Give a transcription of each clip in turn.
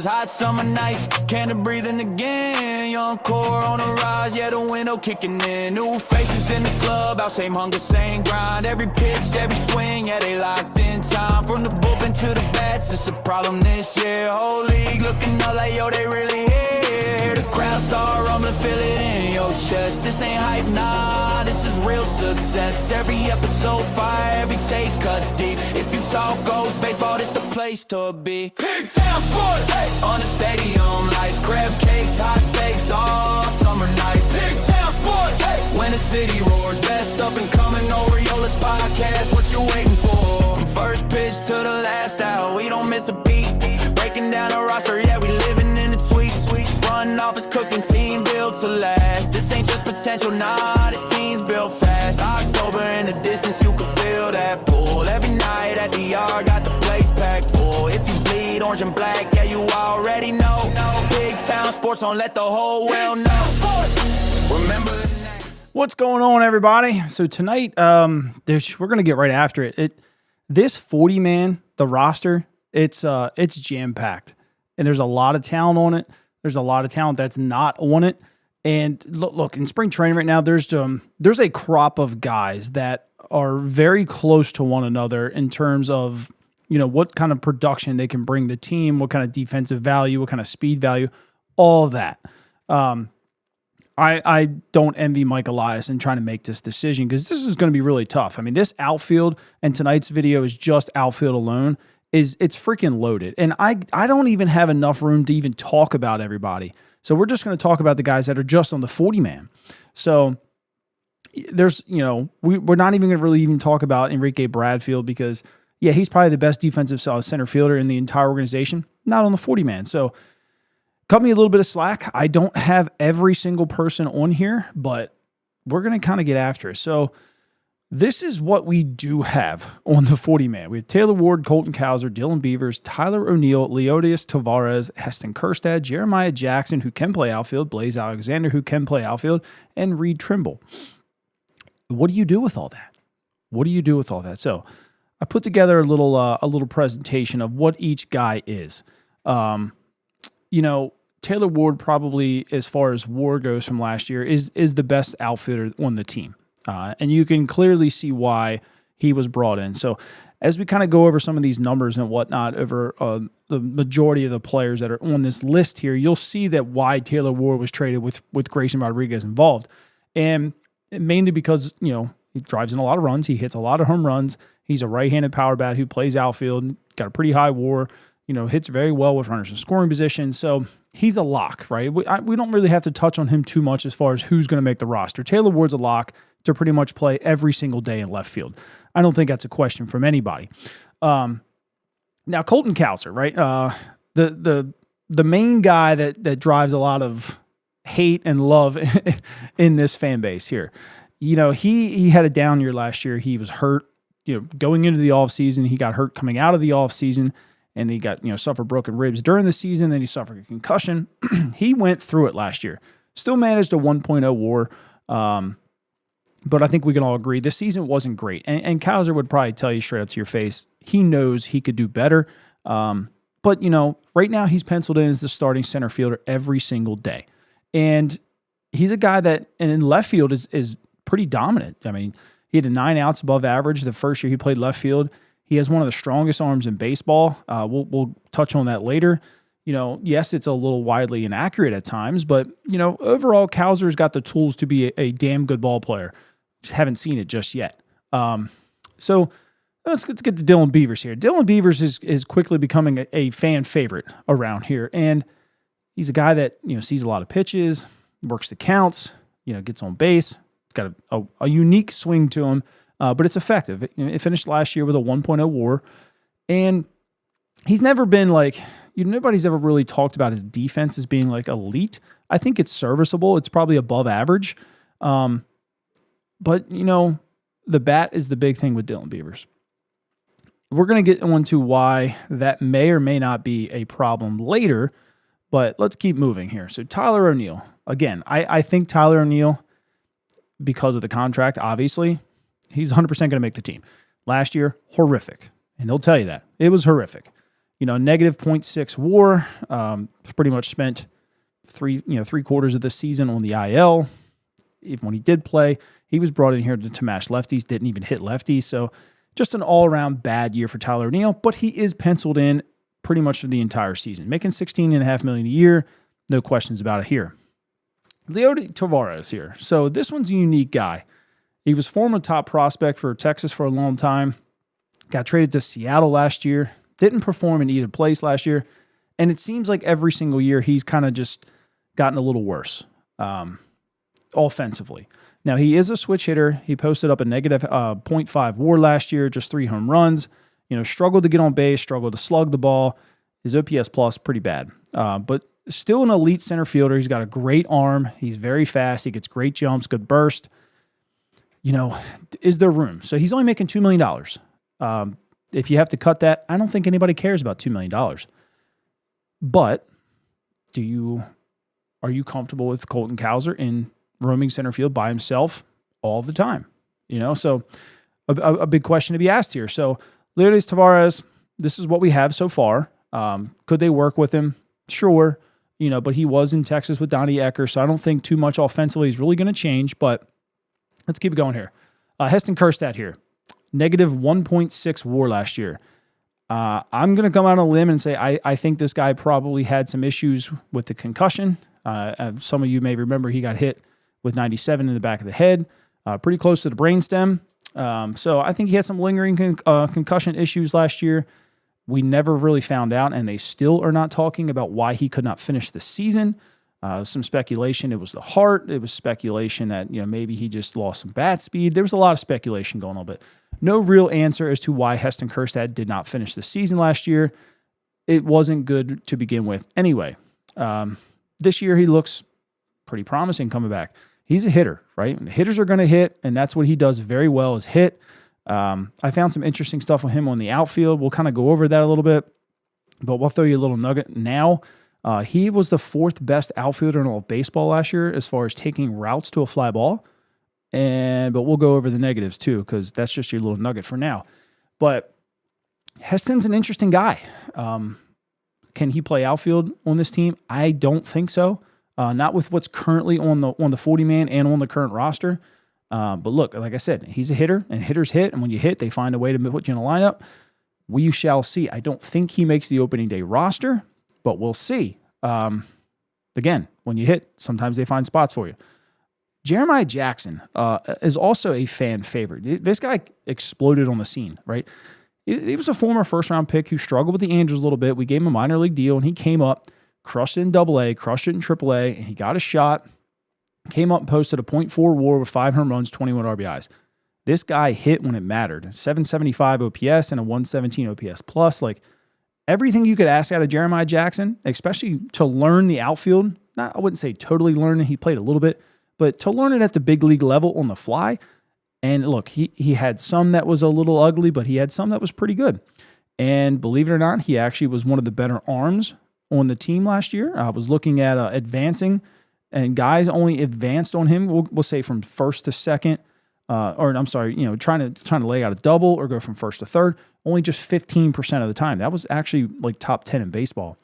Hot summer nights, can't breathing again. Young core on the rise, yeah, the window kicking in. New faces in the club, out same hunger, same grind. Every pitch, every swing, yeah, they locked in time. From the bullpen to the bats, it's a problem this year. Whole league looking up like, yo, they really here. Hear the crowd start rumbling, feel it in your chest. This ain't hype, nah, this is real success. Every episode fire, every take cuts deep. If you talk goes baseball, this the place to be. Big Town Sports, hey. On the stadium lights, crab cakes, hot takes, all summer nights. Big Town Sports, hey. When the city roars, best up and coming Orioles podcast, what you waiting for? From first pitch to the last out, we don't miss a beat. Breaking down the roster, yeah, we living in the tweet. Front office cooking, team built to last. This ain't just potential, nah, this team's built fast. October in the distance, you can feel that pull. Every night at the yard, got the place packed full. If you bleed orange and black, yeah, you already know. Big Town Sports, don't let the whole world know. Remember the name. What's going on, everybody? So tonight, we're gonna get right after it. This 40-man, the roster, it's jam-packed, and there's a lot of talent on it. There's a lot of talent that's not on it. And look, in spring training right now, there's a crop of guys that are very close to one another in terms of, you know, what kind of production they can bring the team, what kind of defensive value, what kind of speed value, all of that. I don't envy Mike Elias in trying to make this decision because this is going to be really tough. I mean, this outfield, and tonight's video is just outfield alone, it's freaking loaded. And I don't even have enough room to even talk about everybody. So we're just going to talk about the guys that are just on the 40-man. So there's, you know, we're not even going to really even talk about Enrique Bradfield because, yeah, he's probably the best defensive center fielder in the entire organization, not on the 40-man. So cut me a little bit of slack. I don't have every single person on here, but we're going to kind of get after it. So this is what we do have on the 40-man. We have Taylor Ward, Colton Cowser, Dylan Beavers, Tyler O'Neill, Leodius Tavares, Heston Kjerstad, Jeremiah Jackson, who can play outfield, Blaze Alexander, who can play outfield, and Reed Trimble. What do you do with all that? What do you do with all that? So I put together a little presentation of what each guy is. You know, Taylor Ward probably, as far as WAR goes from last year, is the best outfielder on the team. And you can clearly see why he was brought in. So as we kind of go over some of these numbers and whatnot over the majority of the players that are on this list here, you'll see that why Taylor Ward was traded with Grayson Rodriguez involved. And mainly because, you know, he drives in a lot of runs. He hits a lot of home runs. He's a right-handed power bat who plays outfield, got a pretty high WAR, you know, hits very well with runners in scoring position. So he's a lock, right? We don't really have to touch on him too much as far as who's going to make the roster. Taylor Ward's a lock to pretty much play every single day in left field. I don't think that's a question from anybody. Now, Colton Cowser, right? The main guy that drives a lot of hate and love in this fan base here. You know, he had a down year last year. He was hurt, you know, going into the offseason. He got hurt coming out of the offseason, and he got, you know, suffered broken ribs during the season. Then he suffered a concussion. He went through it last year. Still managed a 1.0 WAR. But I think we can all agree this season wasn't great. And Cowser would probably tell you straight up to your face, he knows he could do better. But, you know, right now he's penciled in as the starting center fielder every single day. And he's a guy that in left field is pretty dominant. I mean, he had 9 outs above average the first year he played left field. He has one of the strongest arms in baseball. We'll touch on that later. You know, yes, it's a little widely inaccurate at times, but, you know, overall, Cowser's got the tools to be a damn good ball player. Just haven't seen it just yet. So let's get to Dylan Beavers here. Dylan Beavers is quickly becoming a fan favorite around here. And he's a guy that, you know, sees a lot of pitches, works the counts, you know, gets on base. He's got a unique swing to him, but it's effective. It finished last year with a 1.0 WAR. And he's never been like, nobody's ever really talked about his defense as being like elite. I think it's serviceable. It's probably above average. But, you know, the bat is the big thing with Dylan Beavers. We're going to get into why that may or may not be a problem later, but let's keep moving here. So Tyler O'Neill. Again, I think Tyler O'Neill, because of the contract, obviously, he's 100% going to make the team. Last year, horrific. And he'll tell you that. It was horrific. Negative .6 WAR. Pretty much spent three quarters of the season on the IL. Even when he did play, he was brought in here to match lefties. Didn't even hit lefties. So just an all-around bad year for Tyler O'Neill. But he is penciled in pretty much for the entire season, making $16.5 million a year. No questions about it here. Leody Taveras here. So this one's a unique guy. He was former top prospect for Texas for a long time. Got traded to Seattle last year. Didn't perform in either place last year. And it seems like every single year he's kind of just gotten a little worse offensively. Now, he is a switch hitter. He posted up a negative .5 WAR last year, just 3 home runs. Struggled to get on base, struggled to slug the ball. His OPS plus, pretty bad. But still an elite center fielder. He's got a great arm. He's very fast. He gets great jumps, good burst. Is there room? So he's only making $2 million. If you have to cut that, I don't think anybody cares about $2 million. But are you comfortable with Colton Cowser in roaming center field by himself all the time? So a big question to be asked here. So Leody Taveras, this is what we have so far. Could they work with him? Sure. But he was in Texas with Donnie Ecker, so I don't think too much offensively is really going to change, but let's keep it going here. Heston Kjerstad here. Negative 1.6 WAR last year. I'm going to come out on a limb and say I think this guy probably had some issues with the concussion. Some of you may remember he got hit with 97 in the back of the head, pretty close to the brainstem. So I think he had some lingering concussion issues last year. We never really found out, and they still are not talking about why he could not finish the season. Some speculation it was the heart. It was speculation that maybe he just lost some bat speed. There was a lot of speculation going on, but no real answer as to why Heston Kjerstad did not finish the season last year. It wasn't good to begin with anyway. This year he looks pretty promising coming back. He's a hitter, right? And hitters are going to hit, and that's what he does very well is hit. I found some interesting stuff with him on the outfield. We'll kind of go over that a little bit, but we'll throw you a little nugget now. He was the 4th best outfielder in all of baseball last year as far as taking routes to a fly ball. But we'll go over the negatives too, because that's just your little nugget for now. But Heston's an interesting guy. Can he play outfield on this team? I don't think so. Not with what's currently on the 40-man and on the current roster. But look, like I said, he's a hitter, and hitters hit, and when you hit, they find a way to put you in a lineup. We shall see. I don't think he makes the opening day roster, but we'll see. Again, when you hit, sometimes they find spots for you. Jeremiah Jackson is also a fan favorite. This guy exploded on the scene, right? He was a former first-round pick who struggled with the Angels a little bit. We gave him a minor league deal, and he came up, crushed it in AA, crushed it in AAA, and he got a shot. Came up and posted a .4 WAR with 5 home runs, 21 RBIs. This guy hit when it mattered. 775 OPS and a 117 OPS plus. Like everything you could ask out of Jeremiah Jackson, especially to learn the outfield. I wouldn't say totally learn it. He played a little bit, but to learn it at the big league level on the fly. And look, he had some that was a little ugly, but he had some that was pretty good. And believe it or not, he actually was one of the better arms on the team last year. I was looking at advancing. And guys only advanced on him, we'll say from first to second, trying to lay out a double or go from first to third, only just 15% of the time. That was actually like top 10 in baseball.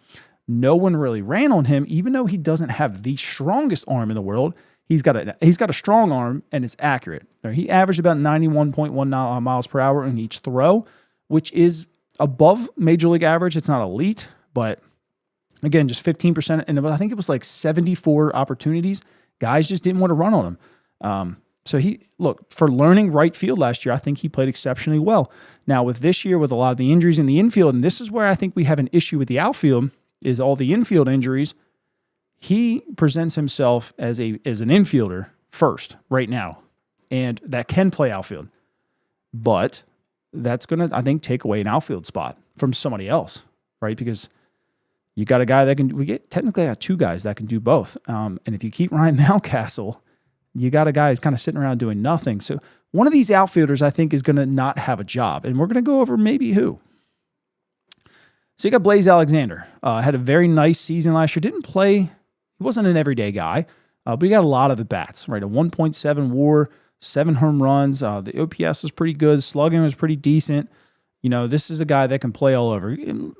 No one really ran on him, even though he doesn't have the strongest arm in the world. He's got a strong arm, and it's accurate. He averaged about 91.1 miles per hour in each throw, which is above major league average. It's not elite, but again, just 15%, and I think it was like 74 opportunities. Guys just didn't want to run on him. So for learning right field last year, I think he played exceptionally well. Now with this year, with a lot of the injuries in the infield, and this is where I think we have an issue with the outfield, is all the infield injuries. He presents himself as an infielder first right now, and that can play outfield. But that's going to, I think, take away an outfield spot from somebody else, right? Because you got a guy that can, technically got 2 guys that can do both. And if you keep Ryan Mountcastle, you got a guy who's kind of sitting around doing nothing. So one of these outfielders, I think, is going to not have a job. And we're going to go over maybe who. So you got Blaze Alexander. Had a very nice season last year. Didn't play, he wasn't an everyday guy, but he got a lot of at-bats, right? A 1.7 WAR, 7 home runs. The OPS was pretty good. Slugging was pretty decent. This is a guy that can play all over.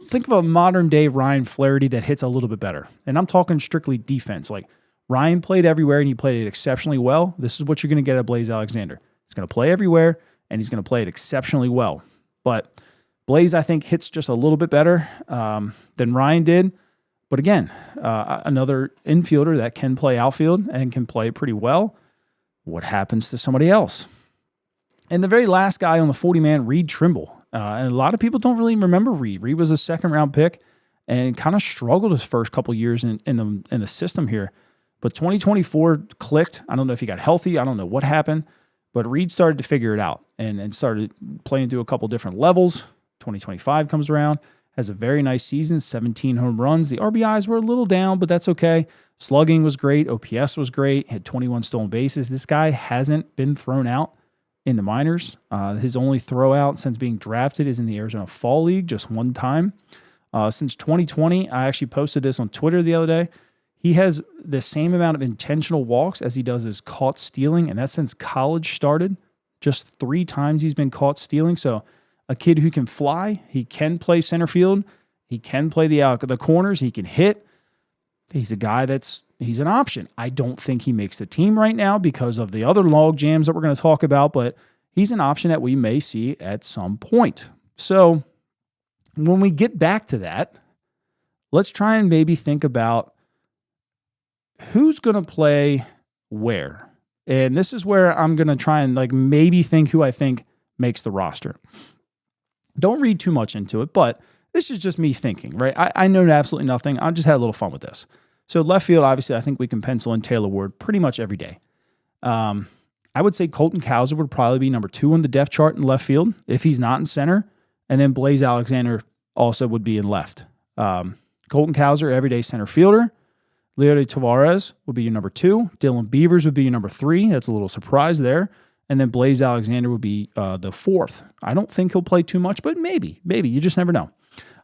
Think of a modern day Ryan Flaherty that hits a little bit better. And I'm talking strictly defense. Like Ryan played everywhere and he played it exceptionally well. This is what you're going to get at Blaze Alexander. He's going to play everywhere and he's going to play it exceptionally well. But Blaze, I think, hits just a little bit better than Ryan did. But again, another infielder that can play outfield and can play pretty well. What happens to somebody else? And the very last guy on the 40-man, Reed Trimble. And a lot of people don't really remember Reed. Reed was a second-round pick and kind of struggled his first couple years in the system here. But 2024 clicked. I don't know if he got healthy. I don't know what happened. But Reed started to figure it out and started playing through a couple different levels. 2025 comes around, has a very nice season, 17 home runs. The RBIs were a little down, but that's okay. Slugging was great. OPS was great. Had 21 stolen bases. This guy hasn't been thrown out in the minors. His only throwout since being drafted is in the Arizona Fall League, just one time. Since 2020, I actually posted this on Twitter the other day. He has the same amount of intentional walks as he does as caught stealing, and that's since college started. Just 3 times he's been caught stealing. So a kid who can fly, he can play center field, he can play the corners, he can hit. He's a guy he's an option. I don't think he makes the team right now because of the other log jams that we're going to talk about, but he's an option that we may see at some point. So when we get back to that, let's try and maybe think about who's going to play where. And this is where I'm going to try and maybe think who I think makes the roster. Don't read too much into it, but this is just me thinking, right? I know absolutely nothing. I just had a little fun with this. So left field, obviously, I think we can pencil in Taylor Ward pretty much every day. I would say Colton Cowser would probably be number 2 on the depth chart in left field if he's not in center. And then Blaze Alexander also would be in left. Colton Cowser, everyday center fielder. Leody Tavares would be your number 2. Dylan Beavers would be your number 3. That's a little surprise there. And then Blaze Alexander would be the 4th. I don't think he'll play too much, but maybe. You just never know.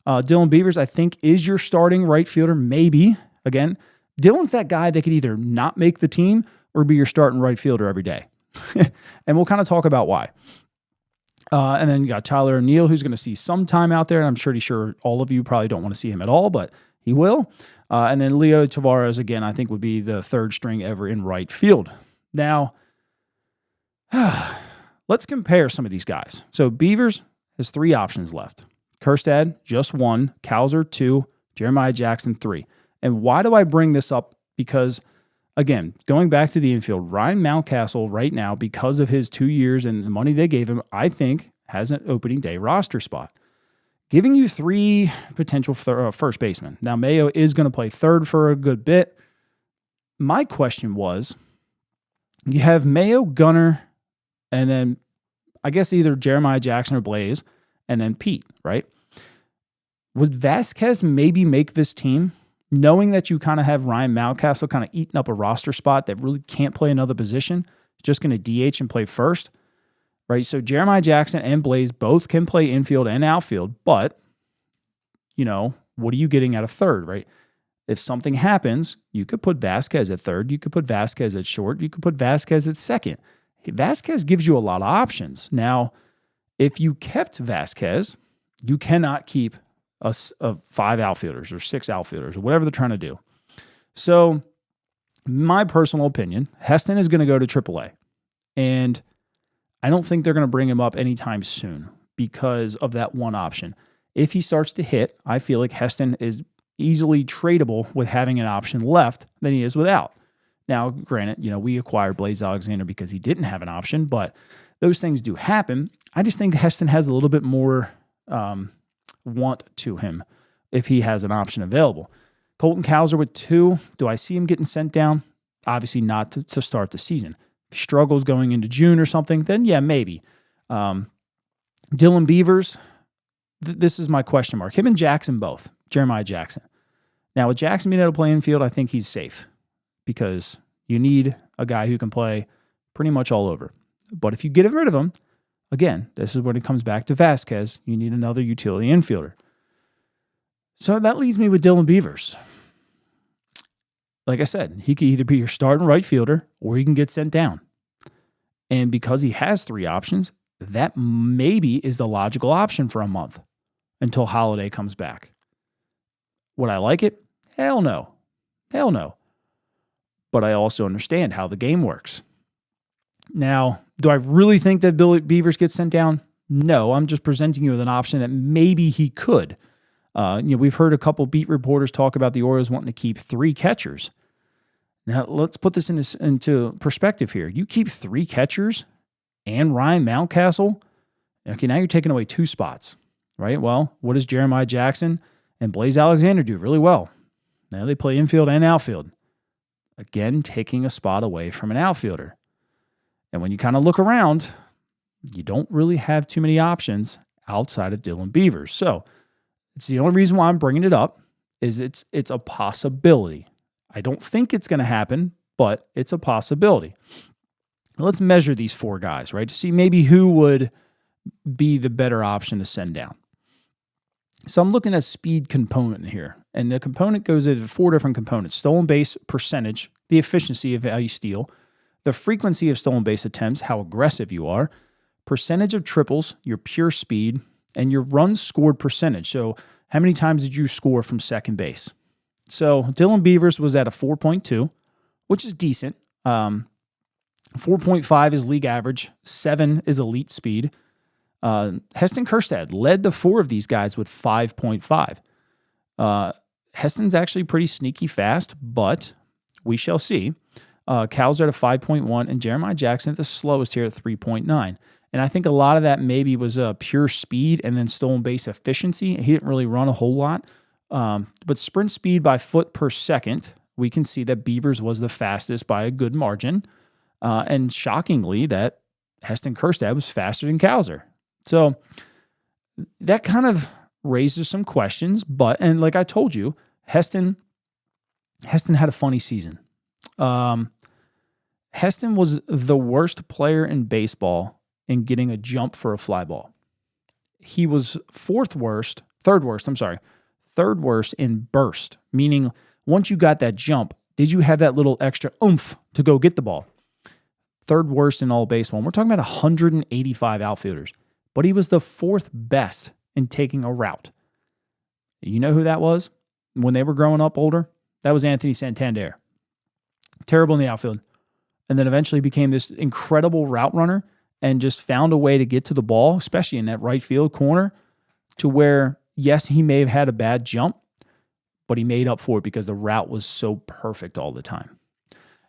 Dylan Beavers, I think, is your starting right fielder. Maybe. Again, Dylan's that guy that could either not make the team or be your starting right fielder every day. And we'll kind of talk about why. And then you got Tyler O'Neill, who's going to see some time out there. And I'm pretty sure all of you probably don't want to see him at all, but he will. And then Leody Tavares, again, I think would be the 3rd string ever in right field. Now, let's compare some of these guys. So Beavers has 3 options left. Kjerstad, just 1. Cowser, 2. Jeremiah Jackson, 3. And why do I bring this up? Because, again, going back to the infield, Ryan Mountcastle right now, because of his 2 years and the money they gave him, I think has an opening day roster spot. Giving you 3 potential first basemen. Now, Mayo is going to play third for a good bit. My question was, you have Mayo, Gunnar, and then I guess either Jeremiah Jackson or Blaze, and then Pete, right? Would Vasquez maybe make this team, knowing that you kind of have Ryan Mountcastle kind of eating up a roster spot that really can't play another position, just going to DH and play first, right? So Jeremiah Jackson and Blaze both can play infield and outfield, but, what are you getting at a third, right? If something happens, you could put Vasquez at third, you could put Vasquez at short, you could put Vasquez at second. Vasquez gives you a lot of options. Now, if you kept Vasquez, you cannot keep 5 outfielders or 6 outfielders or whatever they're trying to do. So, my personal opinion, Heston is going to go to AAA. And I don't think they're going to bring him up anytime soon because of that one option. If he starts to hit, I feel like Heston is easily tradable with having an option left than he is without. Now, granted, we acquired Blaze Alexander because he didn't have an option, but those things do happen. I just think Heston has a little bit more want to him if he has an option available. Colton Cowser with 2. Do I see him getting sent down? Obviously not to start the season. If he struggles going into June or something, then yeah, maybe. Dylan Beavers, this is my question mark. Him and Jackson both. Jeremiah Jackson. Now, with Jackson being able to play infield, I think he's safe because you need a guy who can play pretty much all over. But if you get rid of him, again, this is when it comes back to Vasquez. You need another utility infielder. So that leaves me with Dylan Beavers. Like I said, he could either be your starting right fielder or he can get sent down. And because he has 3 options, that maybe is the logical option for a month until Holiday comes back. Would I like it? Hell no. Hell no. But I also understand how the game works. Now, do I really think that Beavers gets sent down? No, I'm just presenting you with an option that maybe he could. We've heard a couple beat reporters talk about the Orioles wanting to keep 3 catchers. Now, let's put this into perspective here. You keep 3 catchers and Ryan Mountcastle, okay, now you're taking away 2 spots, right? Well, what does Jeremiah Jackson and Blaze Alexander do really well? Now they play infield and outfield. Again, taking a spot away from an outfielder. And when you kind of look around, you don't really have too many options outside of Dylan Beavers. So it's the only reason why I'm bringing it up is it's a possibility. I don't think it's going to happen, but it's a possibility. Let's measure these 4 guys, right, to see maybe who would be the better option to send down. So I'm looking at speed component here, and the component goes into 4 different components: stolen base percentage, the efficiency of how you steal, the frequency of stolen base attempts, how aggressive you are, percentage of triples, your pure speed, and your runs scored percentage. So how many times did you score from second base? So Dylan Beavers was at a 4.2, which is decent. 4.5 is league average. 7 is elite speed. Heston Kjerstad led the 4 of these guys with 5.5. Heston's actually pretty sneaky fast, but we shall see. Cal's at a 5.1, and Jeremiah Jackson at the slowest here at 3.9. And I think a lot of that maybe was pure speed and then stolen base efficiency. He didn't really run a whole lot. But sprint speed by foot per second, we can see that Beavers was the fastest by a good margin. And shockingly, that Heston Kjerstad was faster than Calzer. So that kind of raises some questions. And like I told you, Heston had a funny season. Heston was the worst player in baseball in getting a jump for a fly ball. He was third worst in burst, meaning once you got that jump, did you have that little extra oomph to go get the ball? Third worst in all baseball. And we're talking about 185 outfielders, but he was the 4th best in taking a route. You know who that was when they were growing up older? That was Anthony Santander. Terrible in the outfield. And then eventually became this incredible route runner and just found a way to get to the ball, especially in that right field corner, to where, yes, he may have had a bad jump, but he made up for it because the route was so perfect all the time.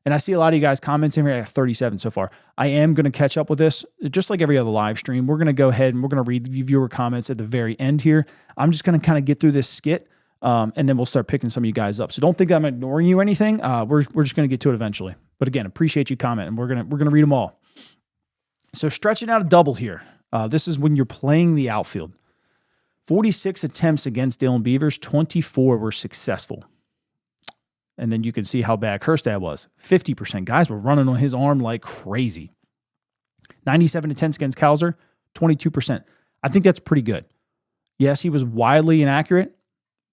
And I see a lot of you guys commenting here at 37 so far. I am going to catch up with this. Just like every other live stream, we're going to go ahead and we're going to read the viewer comments at the very end here. I'm just going to kind of get through this skit, and then we'll start picking some of you guys up. So don't think I'm ignoring you or anything. We're just going to get to it eventually. But again, appreciate you commenting. We're going to read them all. So stretching out a double here. This is when you're playing the outfield. 46 attempts against Dylan Beavers, 24 were successful. And then you can see how bad Kjerstad was. 50%. Guys were running on his arm like crazy. 97 attempts against Calzer, 22%. I think that's pretty good. Yes, he was wildly inaccurate,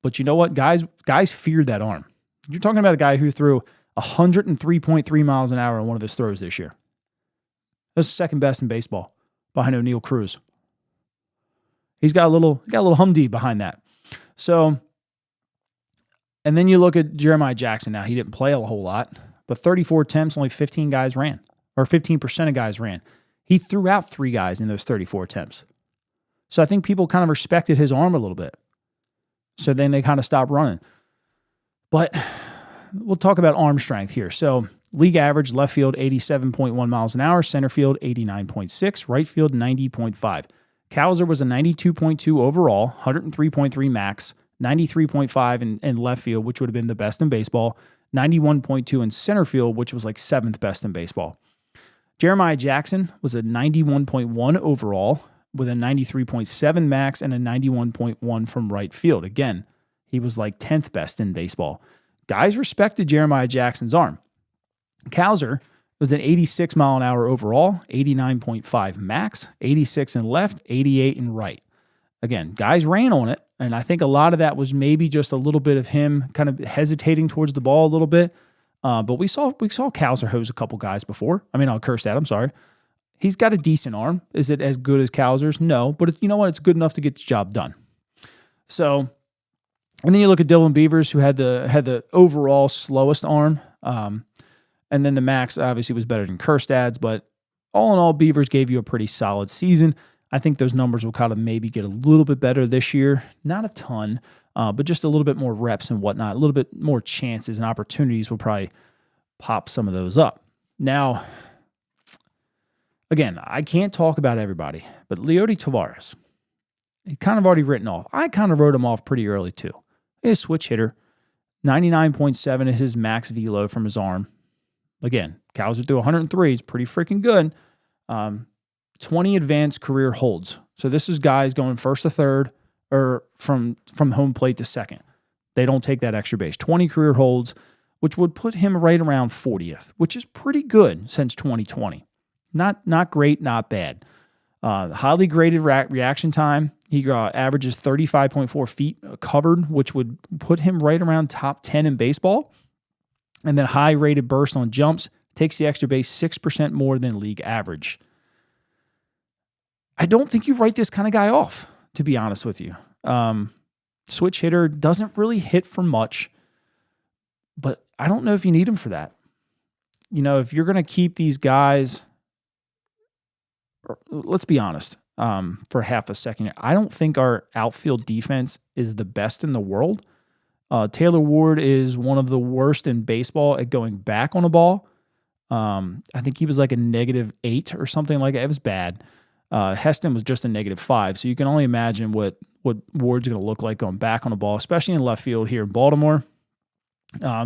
but you know what? Guys feared that arm. You're talking about a guy who threw 103.3 miles an hour on one of his throws this year. That's the second best in baseball, behind O'Neal Cruz. He's got a little humdee behind that. So, and then you look at Jeremiah Jackson now. He didn't play a whole lot, but 34 attempts, only 15 guys ran, or 15% of guys ran. He threw out 3 guys in those 34 attempts. So I think people kind of respected his arm a little bit. So then they kind of stopped running. But we'll talk about arm strength here. So league average, left field 87.1 miles an hour, center field 89.6, right field 90.5. Calzer was a 92.2 overall, 103.3 max, 93.5 in left field, which would have been the best in baseball, 91.2 in center field, which was like 7th best in baseball. Jeremiah Jackson was a 91.1 overall with a 93.7 max and a 91.1 from right field. Again, he was like 10th best in baseball. Guys respected Jeremiah Jackson's arm. Calzer was an 86 mile an hour overall, 89.5 max, 86 in left, 88 in right. Again, guys ran on it, and I think a lot of that was maybe just a little bit of him kind of hesitating towards the ball a little bit. But we saw Calzer hose a couple guys before. Kjerstad, I'm sorry. He's got a decent arm. Is it as good as Cowser's? No, but you know what? It's good enough to get the job done. So, and then you look at Dylan Beavers, who had the overall slowest arm. And then the max obviously was better than Kerstad's, but all in all, Beavers gave you a pretty solid season. I think those numbers will kind of maybe get a little bit better this year. Not a ton, but just a little bit more reps and whatnot. A little bit more chances and opportunities will probably pop some of those up. Now, again, I can't talk about everybody, but Leody Taveras, he kind of already written off. I kind of wrote him off pretty early too. He's a switch hitter. 99.7 is his max velo from his arm. Again, Cowser threw 103. It's pretty freaking good. 20 advanced career holds. So this is guys going first to third or from home plate to second. They don't take that extra base. 20 career holds, which would put him right around 40th, which is pretty good since 2020. Not great, not bad. Highly graded reaction time. He averages 35.4 feet covered, which would put him right around top 10 in baseball. And then high rated burst on jumps, takes the extra base 6% more than league average. I don't think you write this kind of guy off, to be honest with you. Switch hitter, doesn't really hit for much, but I don't know if you need him for that. You know, if you're going to keep these guys, let's be honest, for half a second, I don't think our outfield defense is the best in the world. Taylor Ward is one of the worst in baseball at going back on a ball. I think he was like a -8 or something like that. It was bad. Heston was just a -5. So you can only imagine what Ward's going to look like going back on a ball, especially in left field here in Baltimore.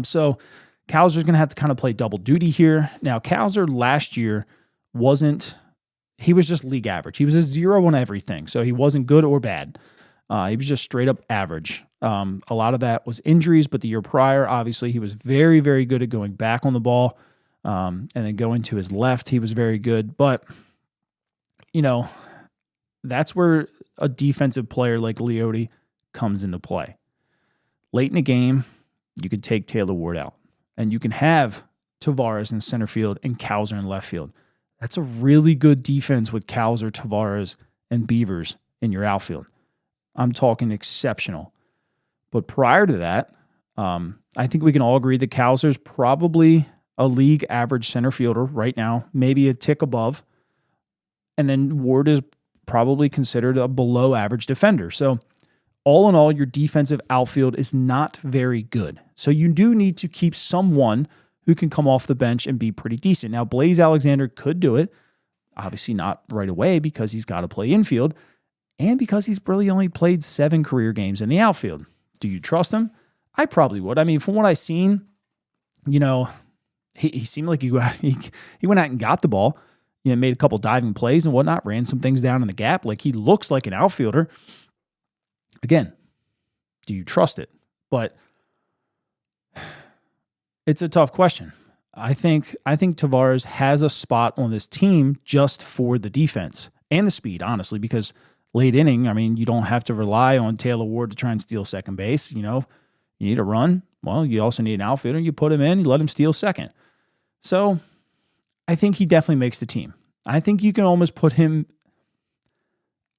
So Cowser's going to have to kind of play double duty here. Now, Cowser last year he was just league average. He was a 0 on everything. So he wasn't good or bad. He was just straight up average. A lot of that was injuries, but the year prior, obviously, he was very, very good at going back on the ball. And then going to his left, he was very good. But, you know, that's where a defensive player like Leody comes into play. Late in the game, you can take Taylor Ward out. And you can have Taveras in center field and Cowser in left field. That's a really good defense with Cowser, Taveras, and Beavers in your outfield. I'm talking exceptional. But prior to that, I think we can all agree that Cowser's probably a league average center fielder right now, maybe a tick above. And then Ward is probably considered a below average defender. So all in all, your defensive outfield is not very good. So you do need to keep someone who can come off the bench and be pretty decent. Now, Blaze Alexander could do it. Obviously not right away because he's got to play infield and because he's really only played 7 career games in the outfield. Do you trust him? I probably would. I mean, from what I've seen, you know, he seemed like he went out and got the ball, you know, made a couple diving plays and whatnot, ran some things down in the gap. Like, he looks like an outfielder. Again, do you trust it? But it's a tough question. I think Taveras has a spot on this team just for the defense and the speed, honestly, because late inning, I mean, you don't have to rely on Taylor Ward to try and steal second base. You know, you need a run. Well, you also need an outfielder. You put him in, you let him steal second. So I think he definitely makes the team. I think you can almost put him,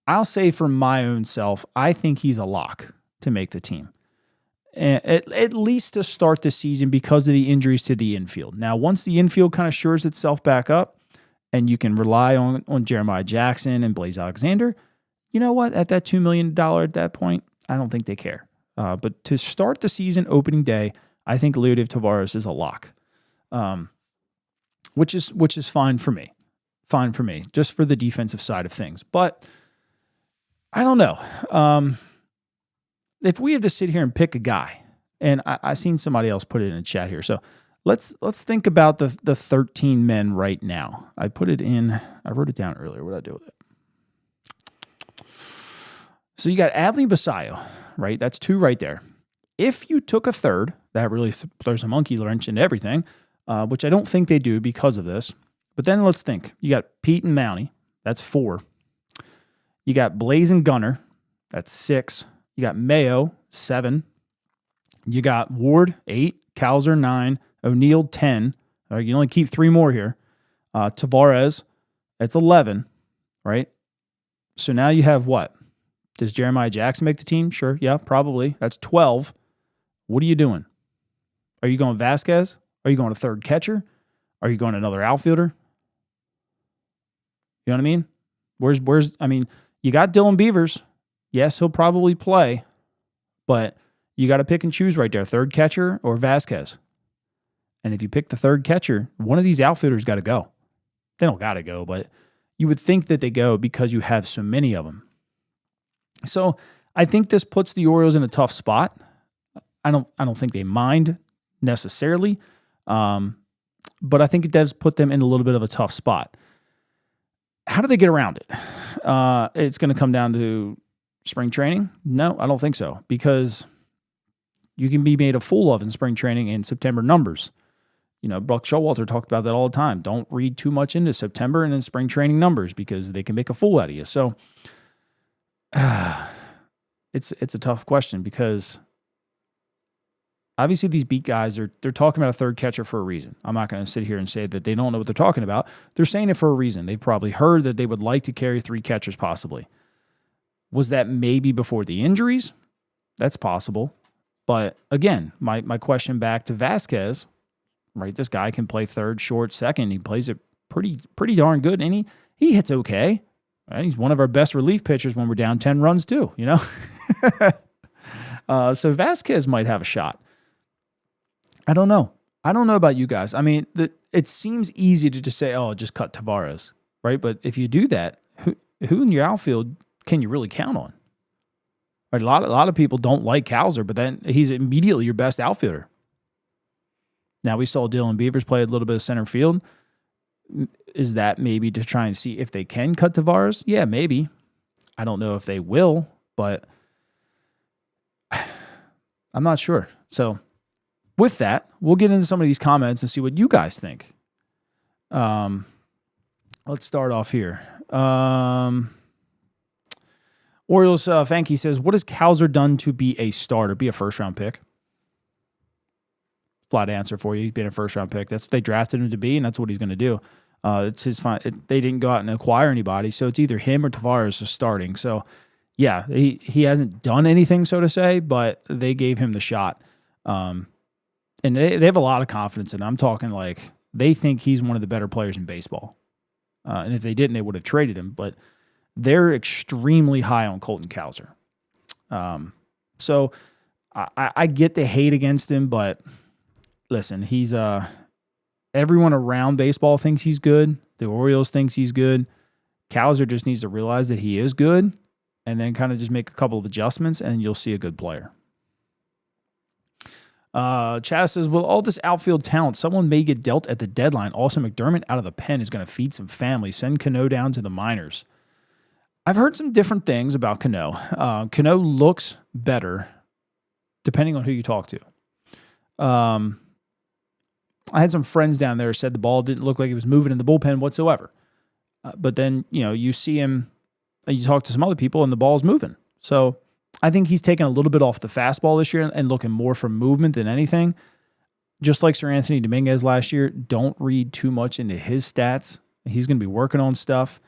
I'll say for my own self, I think he's a lock to make the team. At least to start the season because of the injuries to the infield. Now, once the infield kind of shores itself back up and you can rely on Jeremiah Jackson and Blaze Alexander, you know what? At that $2 million at that point, I don't think they care. But to start the season opening day, I think Leody Taveras is a lock, which is fine for me. Fine for me, just for the defensive side of things. But I don't know. If we have to sit here and pick a guy, and I seen somebody else put it in the chat here, so let's think about the 13 men right now. I put it in. I wrote it down earlier. What did I do with it? So you got Adley Basayo, right? That's 2 right there. If you took a third, that really throws a monkey wrench into everything, which I don't think they do because of this. But then let's think. You got Pete and Mountie. That's 4. You got Blaze and Gunner. That's 6. You got Mayo, 7. You got Ward, 8. Cowser, 9. O'Neill, 10. You only keep 3 more here. Taveras It's 11, right? So now you have what? Does Jeremiah Jackson make the team? Sure. Yeah, probably. That's 12. What are you doing? Are you going Vasquez? Are you going a third catcher? Are you going another outfielder? You know what I mean? You got Dylan Beavers. Yes, he'll probably play, but you got to pick and choose right there, third catcher or Vasquez. And if you pick the third catcher, one of these outfielders got to go. They don't got to go, but you would think that they go because you have so many of them. So I think this puts the Orioles in a tough spot. I don't think they mind necessarily, but I think it does put them in a little bit of a tough spot. How do they get around it? It's going to come down to spring training? No, I don't think so, because you can be made a fool of in spring training in September numbers. Buck Showalter talked about that all the time. Don't read too much into September and then spring training numbers because they can make a fool out of you. So it's a tough question because obviously these beat guys they're talking about a third catcher for a reason. I'm not going to sit here and say that they don't know what they're talking about. They're saying it for a reason. They've probably heard that they would like to carry 3 catchers possibly. Was that maybe before the injuries? That's possible. But again, my question back to Vasquez, right? This guy can play third, short, second. He plays it pretty darn good, and he hits okay. Right? He's one of our best relief pitchers when we're down 10 runs too, So Vasquez might have a shot. I don't know. I don't know about you guys. I mean, it seems easy to just say, oh, just cut Tavares, right? But if you do that, who in your outfield can you really count on? Right? A lot of people don't like Cowser, but then he's immediately your best outfielder. Now, we saw Dylan Beavers play a little bit of center field. Is that maybe to try and see if they can cut Tavares? Yeah, maybe. I don't know if they will, but I'm not sure. So with that, we'll get into some of these comments and see what you guys think. Let's start off here. Orioles Fanky says, what has Cowser done to be a starter, be a first-round pick? Flat answer for you. He's been a first-round pick. That's what they drafted him to be, and that's what he's going to do. It's his fine. They didn't go out and acquire anybody, so it's either him or Tavares is starting. So, yeah, he hasn't done anything, so to say, but they gave him the shot. And they have a lot of confidence in him. I'm talking like they think he's one of the better players in baseball. And if they didn't, they would have traded him. But they're extremely high on Colton Cowser. So I get the hate against him, but listen, he's everyone around baseball thinks he's good. The Orioles thinks he's good. Cowser just needs to realize that he is good and then kind of just make a couple of adjustments and you'll see a good player. Chaz says, with all this outfield talent, someone may get dealt at the deadline. Also, McDermott out of the pen is going to feed some families. Send Cano down to the minors. I've heard some different things about Cano. Cano looks better depending on who you talk to. I had some friends down there who said the ball didn't look like it was moving in the bullpen whatsoever. But then, you see him, and you talk to some other people, and the ball's moving. So I think he's taken a little bit off the fastball this year and looking more for movement than anything. Just like Sir Anthony Dominguez last year, don't read too much into his stats. He's going to be working on stuff.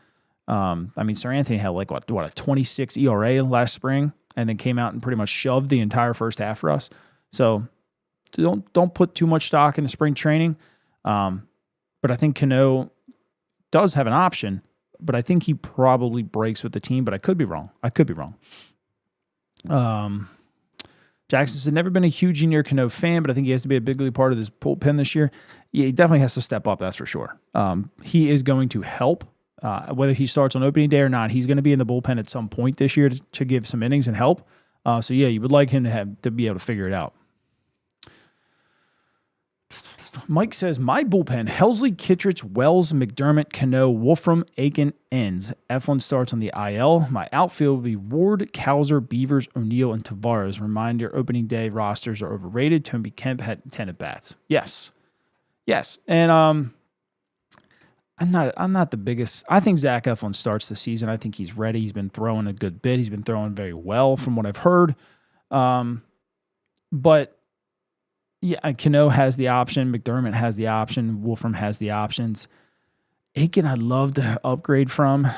Sir Anthony had a 26 ERA last spring, and then came out and pretty much shoved the entire first half for us. So don't put too much stock into spring training. But I think Cano does have an option, but I think he probably breaks with the team, but I could be wrong. Jackson said, never been a huge Junior Cano fan, but I think he has to be a bigly part of this bullpen this year. Yeah, he definitely has to step up, that's for sure. He is going to help. Whether he starts on opening day or not, he's going to be in the bullpen at some point this year to give some innings and help. So yeah, you would like him to be able to figure it out. Mike says, my bullpen, Helsley, Kittredge, Wells, McDermott, Cano, Wolfram, Aiken, Ends. Eflin starts on the IL. My outfield will be Ward, Cowser, Beavers, O'Neill, and Tavares. Reminder, opening day rosters are overrated. Toby Kemp had 10 at-bats. Yes. And I'm not the biggest. I think Zach Eflin starts the season. I think he's ready. He's been throwing a good bit. He's been throwing very well from what I've heard. But yeah, Cano has the option. McDermott has the option. Wolfram has the options. Aiken, I'd love to upgrade from.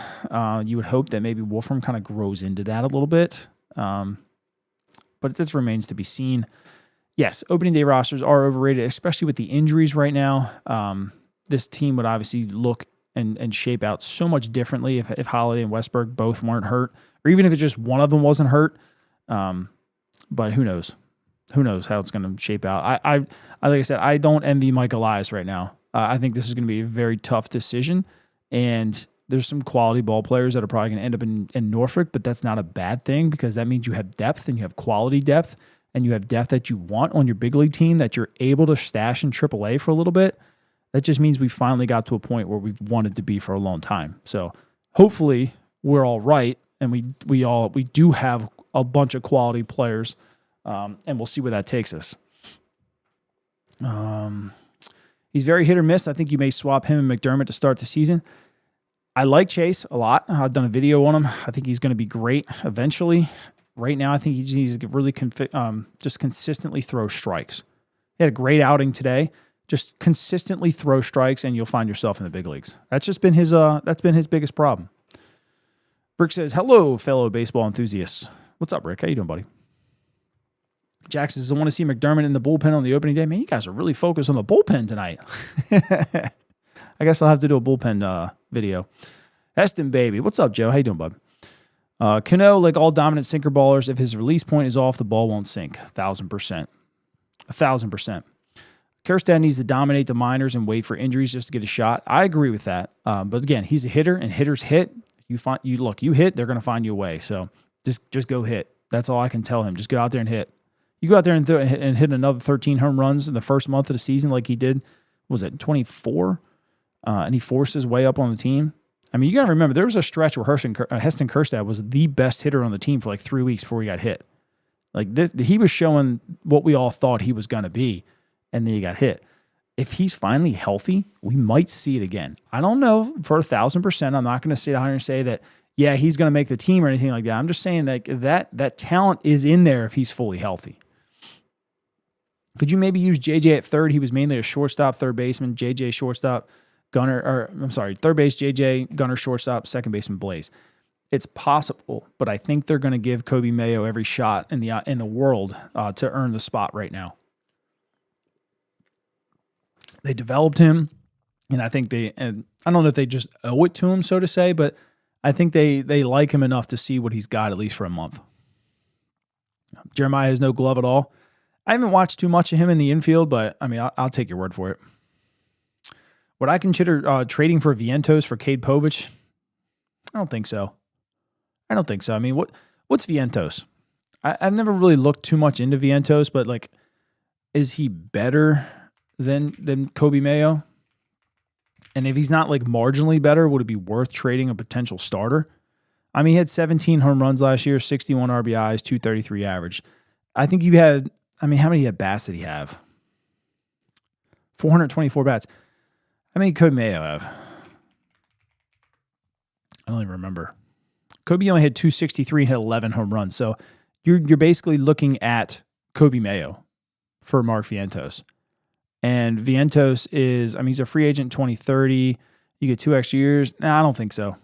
You would hope that maybe Wolfram kind of grows into that a little bit. But this remains to be seen. Yes, opening day rosters are overrated, especially with the injuries right now. This team would obviously look and shape out so much differently if Holiday and Westberg both weren't hurt, or even if it's just one of them wasn't hurt. But who knows? Who knows how it's going to shape out? I like I said, I don't envy Mike Elias right now. I think this is going to be a very tough decision, and there's some quality ball players that are probably going to end up in Norfolk, but that's not a bad thing because that means you have depth and you have quality depth and you have depth that you want on your big league team that you're able to stash in AAA for a little bit. That just means we finally got to a point where we've wanted to be for a long time. So hopefully we're all right, and we do have a bunch of quality players, and we'll see where that takes us. He's very hit or miss. I think you may swap him and McDermott to start the season. I like Chase a lot. I've done a video on him. I think he's going to be great eventually. Right now, I think he needs to really just consistently throw strikes. He had a great outing today. Just consistently throw strikes, and you'll find yourself in the big leagues. That's just been his. That's been his biggest problem. Rick says, "Hello, fellow baseball enthusiasts. What's up, Rick? How you doing, buddy?" Jack says, "I want to see McDermott in the bullpen on the opening day." Man, you guys are really focused on the bullpen tonight. I guess I'll have to do a bullpen video. Heston, baby. What's up, Joe? How you doing, bud? Cano, like all dominant sinker ballers, if his release point is off, the ball won't sink. 1,000%. 1,000%. Kjerstad needs to dominate the minors and wait for injuries just to get a shot. I agree with that. But again, he's a hitter, and hitters hit. You hit, they're going to find you a way. So just go hit. That's all I can tell him. Just go out there and hit. You go out there and hit another 13 home runs in the first month of the season like he did, was it 24? And he forced his way up on the team. I mean, you got to remember, there was a stretch where Heston Kjerstad was the best hitter on the team for like 3 weeks before he got hit. Like he was showing what we all thought he was going to be, and then he got hit. If he's finally healthy, we might see it again. I don't know for 1,000%. I'm not going to sit out here and say that, yeah, he's going to make the team or anything like that. I'm just saying that talent is in there if he's fully healthy. Could you maybe use JJ at third? He was mainly a shortstop, third baseman, JJ shortstop, third base, JJ, Gunner shortstop, second baseman Blaze. It's possible, but I think they're going to give Kobe Mayo every shot in the world to earn the spot right now. They developed him, and I think and I don't know if they just owe it to him, so to say, but I think they like him enough to see what he's got at least for a month. Jeremiah has no glove at all. I haven't watched too much of him in the infield, but I mean, I'll take your word for it. Would I consider trading for Vientos for Cade Povich? I don't think so. I mean, what's Vientos? I've never really looked too much into Vientos, but like, is he better than Kobe Mayo? And if he's not like marginally better, would it be worth trading a potential starter? I mean, he had 17 home runs last year, 61 RBIs, 233 average. I think how many at bats did he have? 424 bats. How many Kobe Mayo have? I don't even remember. Kobe only had 263 and had 11 home runs. So you're basically looking at Kobe Mayo for Mark Vientos. And Vientos he's a free agent 2030. You get 2 extra years. Nah, I don't think so.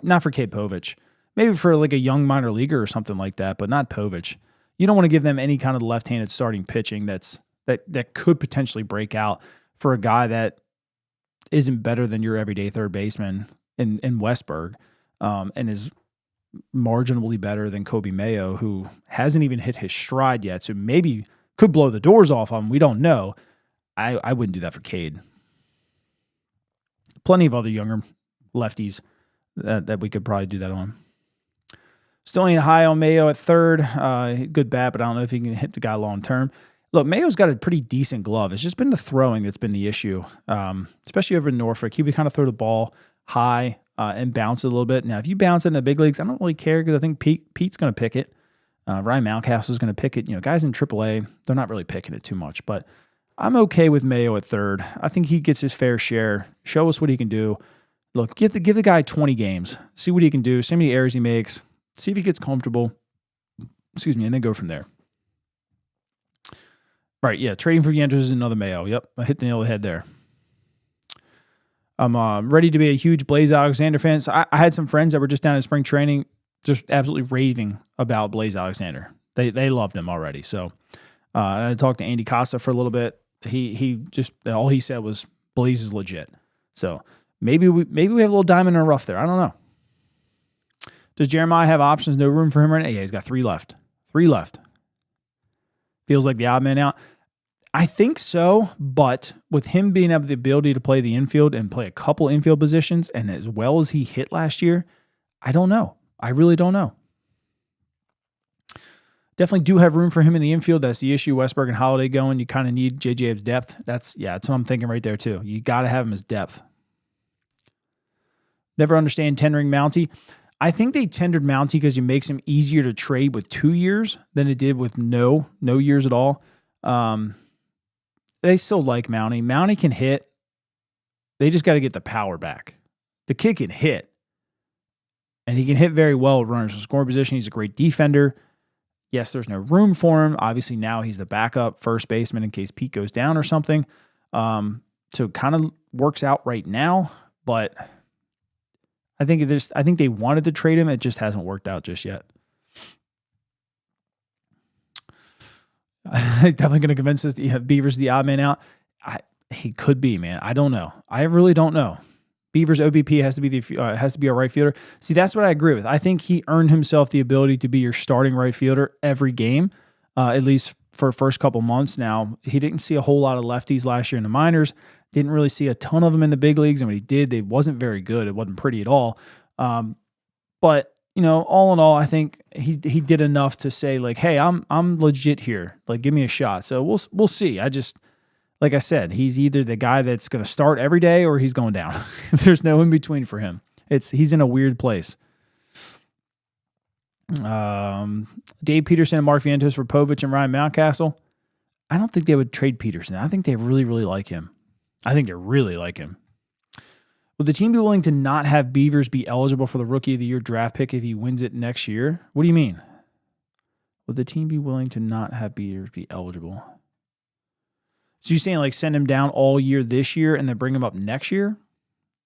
Not for Cade Povich. Maybe for like a young minor leaguer or something like that, but not Povich. You don't want to give them any kind of left-handed starting pitching that could potentially break out for a guy that isn't better than your everyday third baseman in Westberg, and is marginally better than Kobe Mayo, who hasn't even hit his stride yet, so maybe could blow the doors off him. We don't know. I wouldn't do that for Cade. Plenty of other younger lefties that we could probably do that on. Still ain't high on Mayo at third. Good bat, but I don't know if he can hit the guy long term. Look, Mayo's got a pretty decent glove. It's just been the throwing that's been the issue, especially over in Norfolk. He would kind of throw the ball high and bounce it a little bit. Now, if you bounce it in the big leagues, I don't really care because I think Pete's going to pick it. Ryan Mountcastle's going to pick it. You know, guys in AAA, they're not really picking it too much. But I'm okay with Mayo at third. I think he gets his fair share. Show us what he can do. Look, give the guy 20 games. See what he can do. See how many errors he makes. See if he gets comfortable. And then go from there. Right, yeah, trading for Vientos is another Mayo. Yep, I hit the nail on the head there. I'm ready to be a huge Blaze Alexander fan. So I had some friends that were just down in spring training, just absolutely raving about Blaze Alexander. They loved him already. So I talked to Andy Costa for a little bit. He just, all he said was Blaze is legit. So maybe we have a little diamond in the rough there. I don't know. Does Jeremiah have options? No room for him right now? Yeah, he's got 3 left. 3 left. Feels like the odd man out. I think so, but with him being able the ability to play the infield and play a couple infield positions, and as well as he hit last year, I don't know. I really don't know. Definitely do have room for him in the infield. That's the issue. Westberg and Holiday going. You kind of need J.J. Abe's depth. That's what I'm thinking right there too. You got to have him as depth. Never understand tendering Mountie. I think they tendered Mountie because it makes him easier to trade with 2 years than it did with no years at all. They still like Mountie. Mountie can hit. They just got to get the power back. The kid can hit. And he can hit very well with runners in scoring position. He's a great defender. Yes, there's no room for him. Obviously, now he's the backup first baseman in case Pete goes down or something. So it kind of works out right now. But I think they wanted to trade him. It just hasn't worked out just yet. Definitely going to convince us that Beavers the odd man out. He could be, man. I don't know. I really don't know. Beavers OBP has to be a right fielder. See, that's what I agree with. I think he earned himself the ability to be your starting right fielder every game, at least for the first couple months. Now, he didn't see a whole lot of lefties last year in the minors. Didn't really see a ton of them in the big leagues, and when he did, they wasn't very good. It wasn't pretty at all. But all in all, I think he did enough to say like, hey, I'm legit here. Like, give me a shot. So we'll see. Like I said, he's either the guy that's going to start every day or he's going down. There's no in between for him. He's in a weird place. Dave Peterson and Mark Vientos for Povich and Ryan Mountcastle. I don't think they would trade Peterson. I think they really, really like him. Would the team be willing to not have Beavers be eligible for the Rookie of the Year draft pick if he wins it next year? What do you mean? Would the team be willing to not have Beavers be eligible? So you're saying like send him down all year this year and then bring him up next year?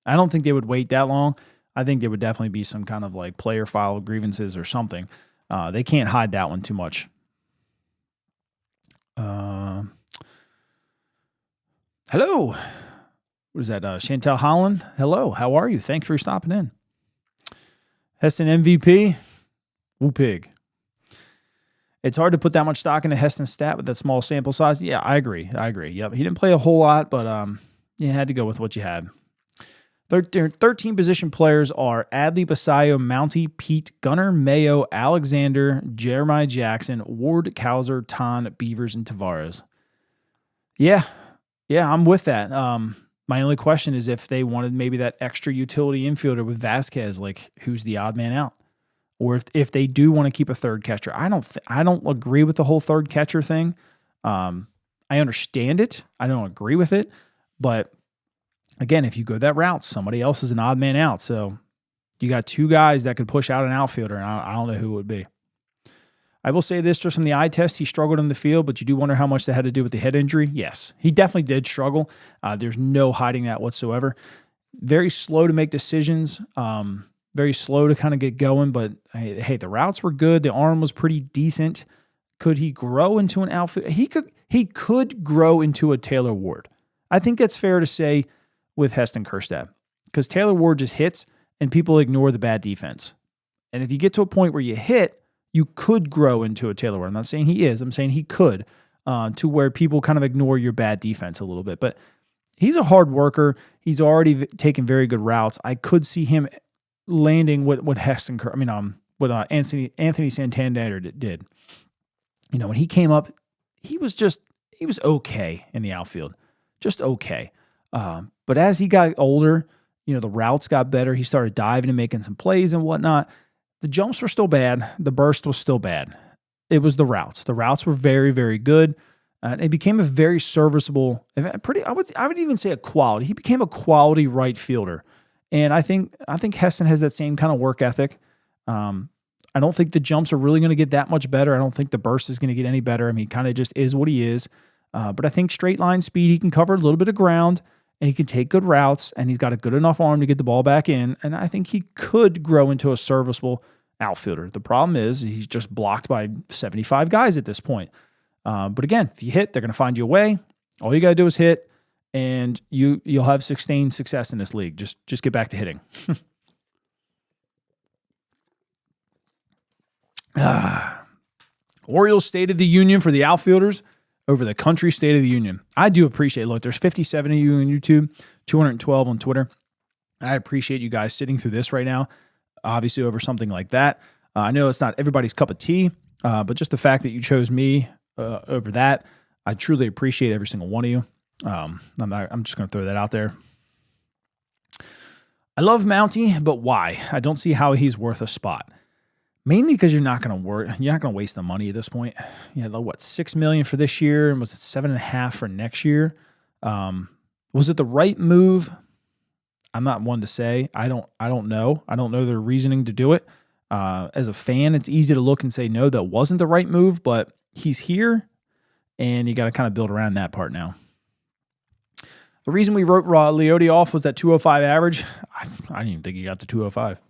I don't think they would wait that long. I think there would definitely be some kind of like player file grievances or something. They can't hide that one too much. Hello. What is that? Chantel Holland. Hello. How are you? Thanks for stopping in. Heston MVP. Woo pig. It's hard to put that much stock into Heston's stat with that small sample size. Yeah, I agree. Yep. He didn't play a whole lot, but you had to go with what you had. 13 position players are Adley, Basayo, Mountie, Pete, Gunner, Mayo, Alexander, Jeremiah Jackson, Ward, Cowser, Ton, Beavers, and Tavares. Yeah, I'm with that. My only question is if they wanted maybe that extra utility infielder with Vasquez, like who's the odd man out? Or if they do want to keep a third catcher. I don't agree with the whole third catcher thing. I understand it. I don't agree with it. But again, if you go that route, somebody else is an odd man out. So you got 2 guys that could push out an outfielder, and I don't know who it would be. I will say this, just from the eye test, he struggled in the field, but you do wonder how much that had to do with the head injury. Yes, he definitely did struggle. There's no hiding that whatsoever. Very slow to make decisions. Very slow to kind of get going, but hey, the routes were good. The arm was pretty decent. Could he grow into an outfielder? He could grow into a Taylor Ward. I think that's fair to say with Heston Kjerstad, because Taylor Ward just hits and people ignore the bad defense. And if you get to a point where you hit, you could grow into a Taylor Ward. I'm not saying he is. I'm saying he could, to where people kind of ignore your bad defense a little bit. But he's a hard worker. He's already taken very good routes. I could see him landing what Anthony Santander did. When he came up, he was okay in the outfield, just okay. But as he got older, the routes got better. He started diving and making some plays and whatnot. The jumps were still bad. The burst was still bad. It was the routes. The routes were very, very good. It became a very serviceable, I would even say a quality. He became a quality right fielder. And I think Heston has that same kind of work ethic. I don't think the jumps are really going to get that much better. I don't think the burst is going to get any better. I mean, he kind of just is what he is. But I think straight line speed, he can cover a little bit of ground. and he can take good routes, and he's got a good enough arm to get the ball back in, and I think he could grow into a serviceable outfielder. The problem is he's just blocked by 75 guys at this point. But again, if you hit, they're going to find you a way. All you got to do is hit, and you'll have sustained success in this league. Just get back to hitting. Orioles State of the Union for the outfielders over the country State of the Union. I do appreciate, look, there's 57 of you on YouTube, 212 on Twitter. I appreciate you guys sitting through this right now, obviously over something like that. I know it's not everybody's cup of tea, but just the fact that you chose me over that, I truly appreciate every single one of you. I'm just going to throw that out there. I love Mountie, but why? I don't see how he's worth a spot. Mainly because you're not going to waste the money at this point. You had what, $6 million for this year, and was it $7.5 million for next year? Was it the right move? I'm not one to say. I don't know. I don't know their reasoning to do it. As a fan, it's easy to look and say no, that wasn't the right move. But he's here, and you got to kind of build around that part now. The reason we wrote Leote off was that 205 average. I didn't even think he got to 205.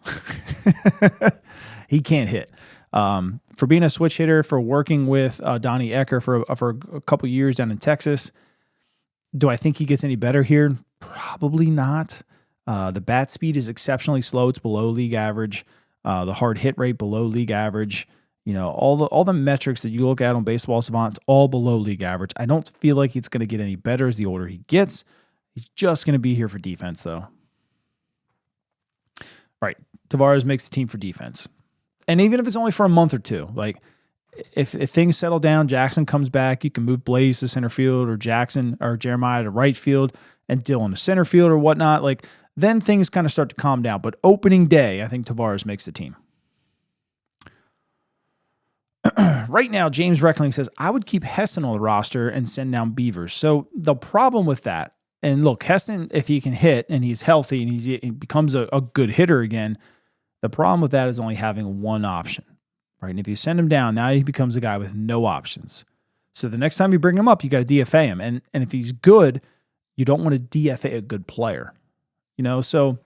He can't hit. For being a switch hitter, for working with Donnie Ecker for a couple years down in Texas, do I think he gets any better here? Probably not. The bat speed is exceptionally slow. It's below league average. The hard hit rate below league average. You know, all the metrics that you look at on Baseball Savant, it's all below league average. I don't feel like it's going to get any better as the older he gets. He's just going to be here for defense, though. Right. Tavares makes the team for defense. And even if it's only for a month or two, like if things settle down, Jackson comes back, you can move Blaze to center field, or Jackson or Jeremiah to right field and Dylan to center field or whatnot. Like then things kind of start to calm down. But opening day, I think Tavares makes the team. Right now, James Reckling says, I would keep Heston on the roster and send down Beavers. So the problem with that, and look, Heston, if he can hit and he's healthy and he becomes a good hitter again, the problem with that is only having one option, right? And if you send him down, now he becomes a guy with no options. So the next time you bring him up, you got to DFA him. And if he's good, you don't want to DFA a good player, you know? So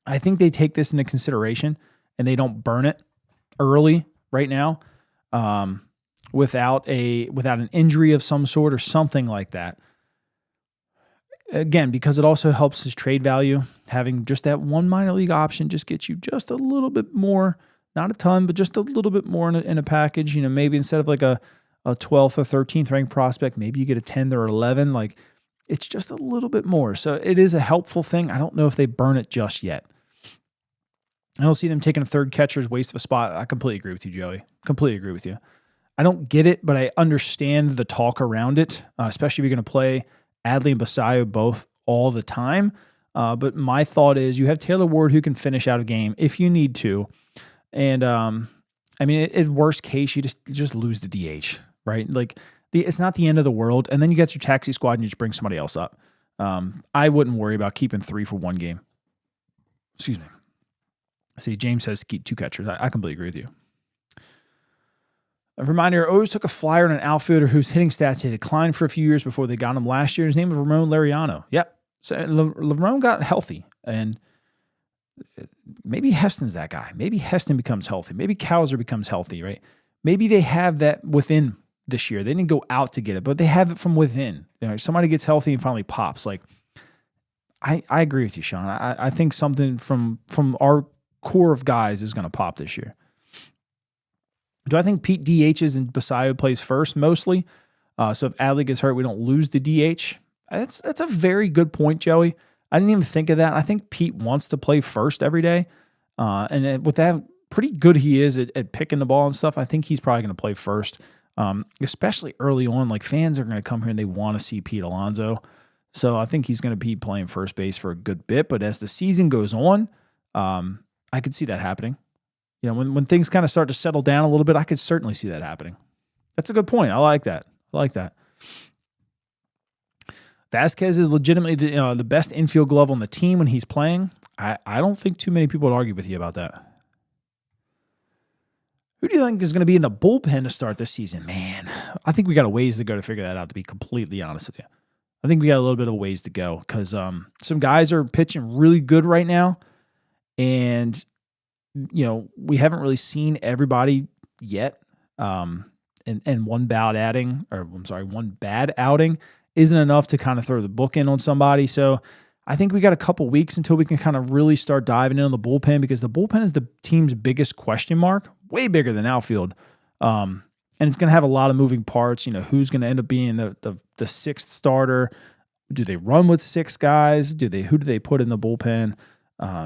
I think they take this into consideration and they don't burn it early right now without an injury of some sort or something like that. Again, because it also helps his trade value. Having just that one minor league option just gets you just a little bit more, not a ton, but just a little bit more in a package. You know, maybe instead of like a 12th or 13th ranked prospect, maybe you get a 10th or 11. Like it's just a little bit more. So it is a helpful thing. I don't know if they burn it just yet. I don't see them taking a third catcher's waste of a spot. I completely agree with you, Joey. Completely agree with you. I don't get it, but I understand the talk around it, especially if you're going to play Adley and Basayo both all the time. But my thought is you have Taylor Ward who can finish out a game if you need to. And I mean, in worst case, you just lose the DH, right? Like it's not the end of the world. And then you get your taxi squad and you just bring somebody else up. I wouldn't worry about keeping 3 for one game. Excuse me. See, James says keep 2 catchers. I completely agree with you. A reminder, O's took a flyer on an outfielder whose hitting stats had declined for a few years before they got him last year. His name was Ramon Laureano. Yep. So Ramon got healthy, and maybe Heston's that guy. Maybe Heston becomes healthy. Maybe Cowser becomes healthy, right? Maybe they have that within this year. They didn't go out to get it, but they have it from within. You know, somebody gets healthy and finally pops. Like, I agree with you, Sean. I think something from our core of guys is going to pop this year. Do I think Pete DHs and Basayo plays first mostly? So if Adley gets hurt, we don't lose the DH. That's a very good point, Joey. I didn't even think of that. I think Pete wants to play first every day. And with that, pretty good he is at picking the ball and stuff. I think he's probably going to play first, especially early on. Like fans are going to come here and they want to see Pete Alonso. So I think he's going to be playing first base for a good bit. But as the season goes on, I could see that happening. You know, when things kind of start to settle down a little bit, I could certainly see that happening. That's a good point. I like that. Vasquez is legitimately the best infield glove on the team when he's playing. I don't think too many people would argue with you about that. Who do you think is going to be in the bullpen to start this season? Man, I think we got a ways to go to figure that out, to be completely honest with you. I think we got a little bit of ways to go because some guys are pitching really good right now. And, we haven't really seen everybody yet. And one bad outing isn't enough to kind of throw the book in on somebody. So I think we got a couple weeks until we can kind of really start diving in on the bullpen, because the bullpen is the team's biggest question mark, way bigger than outfield. And it's going to have a lot of moving parts. Who's going to end up being the sixth starter? Do they run with six guys? Who do they put in the bullpen?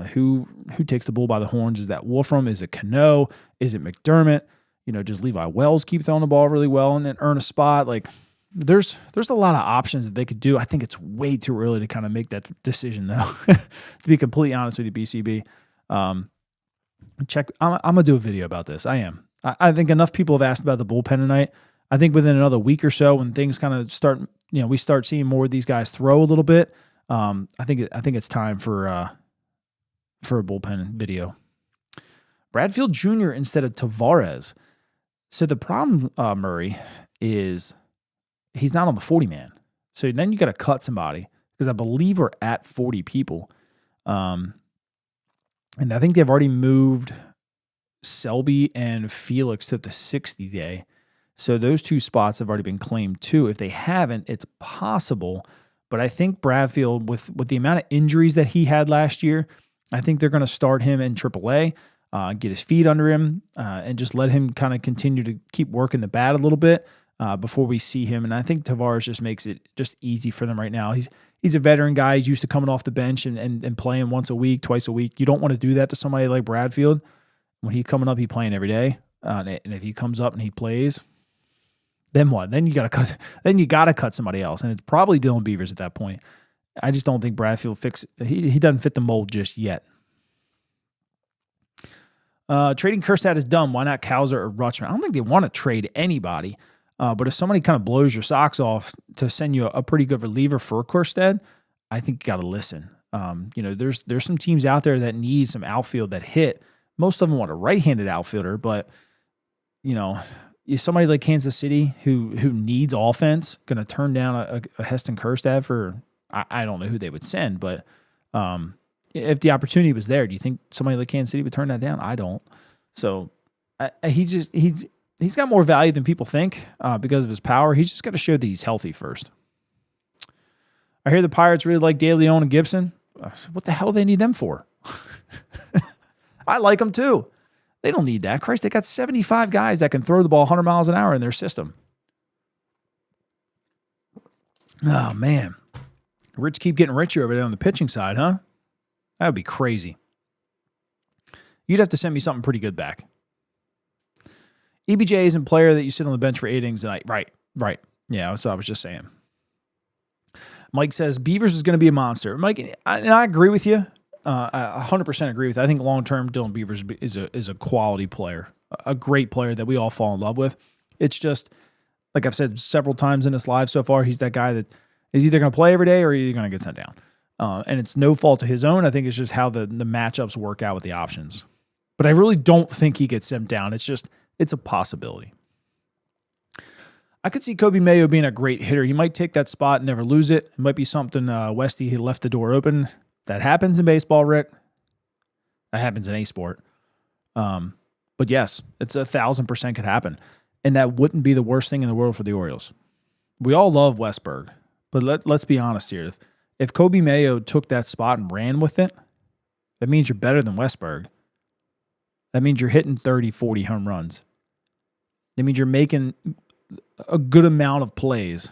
Who takes the bull by the horns? Is that Wolfram? Is it Cano? Is it McDermott? Does Levi Wells keep throwing the ball really well and then earn a spot? Like, there's a lot of options that they could do. I think it's way too early to kind of make that decision, though. To be completely honest with you, BCB. I'm gonna do a video about this. I am. I think enough people have asked about the bullpen tonight. I think within another week or so, when things kind of start, we start seeing more of these guys throw a little bit. I think it's time for a bullpen video. Bradfield Jr. instead of Tavares. So the problem, Murray, is he's not on the 40-man. So then you got to cut somebody, because I believe we're at 40 people. And I think they've already moved Selby and Felix to the 60-day. So those two spots have already been claimed too. If they haven't, it's possible. But I think Bradfield, with the amount of injuries that he had last year, I think they're going to start him in AAA. Get his feet under him, and just let him kind of continue to keep working the bat a little bit before we see him. And I think Tavares just makes it just easy for them right now. He's a veteran guy. He's used to coming off the bench and playing once a week, twice a week. You don't want to do that to somebody like Bradfield. When he's coming up, he's playing every day. And if he comes up and he plays, then what? Then you got to cut. Then you got to cut somebody else, and it's probably Dylan Beavers at that point. I just don't think Bradfield he doesn't fit the mold just yet. Trading Kerstad is dumb. Why not Cowser or Rutschman? I don't think they want to trade anybody. But if somebody kind of blows your socks off to send you a pretty good reliever for Kerstad, I think you got to listen. There's some teams out there that need some outfield that hit. Most of them want a right-handed outfielder, but somebody like Kansas City who needs offense going to turn down a Heston Kerstad for I don't know who they would send, but if the opportunity was there, do you think somebody like Kansas City would turn that down? I don't. So he's got more value than people think because of his power. He's just got to show that he's healthy first. I hear the Pirates really like De Leon and Gibson. What the hell do they need them for? I like them too. They don't need that. Christ, they got 75 guys that can throw the ball 100 miles an hour in their system. Oh, man. Rich keep getting richer over there on the pitching side, huh? That would be crazy. You'd have to send me something pretty good back. EBJ isn't player that you sit on the bench for 8 innings tonight. Right. Yeah, that's what I was just saying. Mike says, Beavers is going to be a monster. Mike, and I agree with you. I 100% agree with you. I think long-term Dylan Beavers is a quality player, a great player that we all fall in love with. It's just, like I've said several times in this live so far, he's that guy that is either going to play every day or he's going to get sent down. And it's no fault of his own. I think it's just how the matchups work out with the options. But I really don't think he gets sent down. It's a possibility. I could see Kobe Mayo being a great hitter. He might take that spot and never lose it. It might be something Westy, he left the door open. That happens in baseball, Rick. That happens in any sport. But yes, it's 1,000% could happen. And that wouldn't be the worst thing in the world for the Orioles. We all love Westberg. But let's be honest here. If Kobe Mayo took that spot and ran with it, that means you're better than Westberg. That means you're hitting 30, 40 home runs. That means you're making a good amount of plays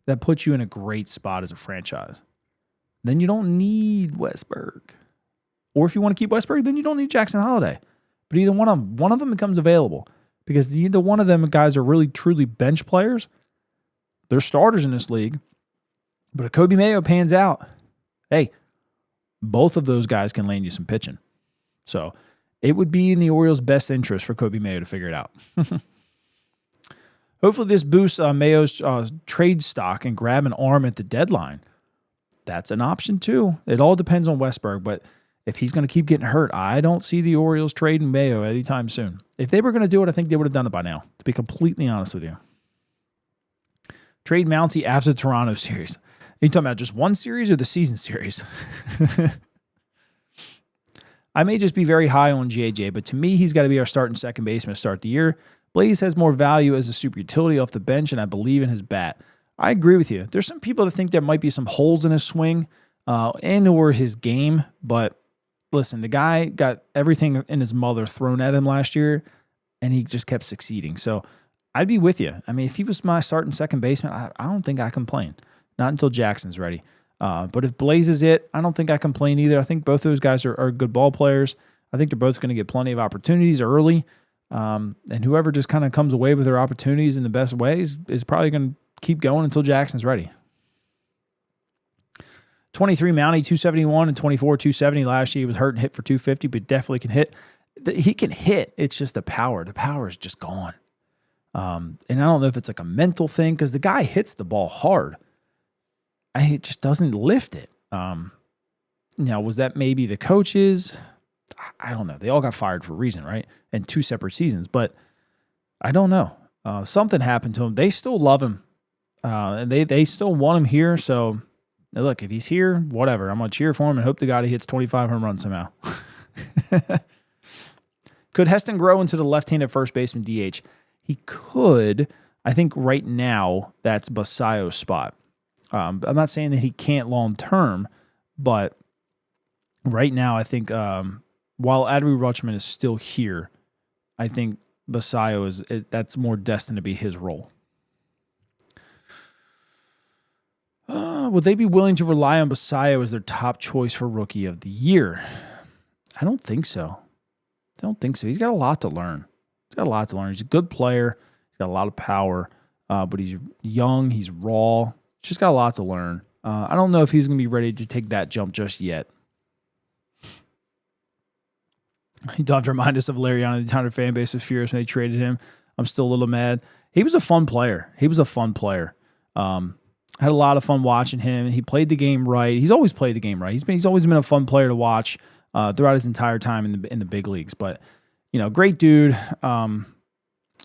that puts you in a great spot as a franchise. Then you don't need Westberg. Or if you want to keep Westberg, then you don't need Jackson Holiday. But either one of them becomes available. Because either one of them guys are really, truly bench players. They're starters in this league. But if Kobe Mayo pans out, hey, both of those guys can land you some pitching. So it would be in the Orioles' best interest for Kobe Mayo to figure it out. Hopefully this boosts Mayo's trade stock and grab an arm at the deadline. That's an option too. It all depends on Westberg, but if he's going to keep getting hurt, I don't see the Orioles trading Mayo anytime soon. If they were going to do it, I think they would have done it by now, to be completely honest with you. Trade Mountie after the Toronto series. you talking about just one series or the season series? I may just be very high on JJ, but to me, he's got to be our starting second baseman to start the year. Blaze has more value as a super utility off the bench, and I believe in his bat. I agree with you. There's some people that think there might be some holes in his swing and or his game, but listen, the guy got everything in his mother thrown at him last year, and he just kept succeeding. So I'd be with you. I mean, if he was my starting second baseman, I don't think I complain. Not until Jackson's ready. But if Blaze is it, I don't think I complain either. I think both those guys are good ball players. I think they're both going to get plenty of opportunities early. And whoever just kind of comes away with their opportunities in the best ways is probably going to keep going until Jackson's ready. 23 Mountie, 271, and 24, 270 last year. He was hurt and hit for 250, but definitely can hit. He can hit. It's just the power. The power is just gone. And I don't know if it's like a mental thing because the guy hits the ball hard. It just doesn't lift it. Now, was that maybe the coaches? I don't know. They all got fired for a reason, right? And 2 separate seasons. But I don't know. Something happened to him. They still love him. And they still want him here. So, look, if he's here, whatever. I'm going to cheer for him and hope to God he hits 25 home runs somehow. Could Heston grow into the left-handed first baseman DH? He could. I think right now that's Basayo's spot. I'm not saying that he can't long-term, but right now I think while Adley Rutschman is still here, I think Basayo that's more destined to be his role. Would they be willing to rely on Basayo as their top choice for Rookie of the Year? I don't think so. He's got a lot to learn. He's a good player. He's got a lot of power, but he's young. He's raw. He's just got a lot to learn. I don't know if he's going to be ready to take that jump just yet. He does remind us of Lariano. The entire fan base was furious when they traded him. I'm still a little mad. He was a fun player. Had a lot of fun watching him. He played the game right. He's always played the game right. He's always been a fun player to watch throughout his entire time in the big leagues. But great dude. At